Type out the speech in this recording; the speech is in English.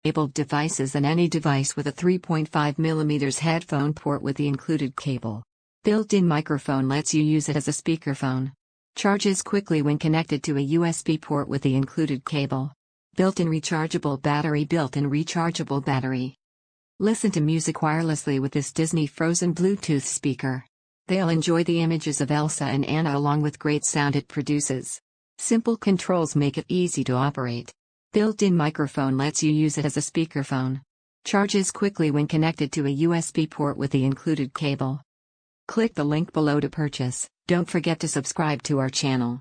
Enabled devices and any device with a 3.5mm headphone port with the included cable. Built-in microphone lets you use it as a speakerphone. Charges quickly when connected to a USB port with the included cable. Built-in rechargeable battery. Built-in rechargeable battery. Listen to music wirelessly with this Disney Frozen Bluetooth speaker. They'll enjoy the images of Elsa and Anna along with great sound it produces. Simple controls make it easy to operate. Built-in microphone lets you use it as a speakerphone. Charges quickly when connected to a USB port with the included cable. Click the link below to purchase. Don't forget to subscribe to our channel.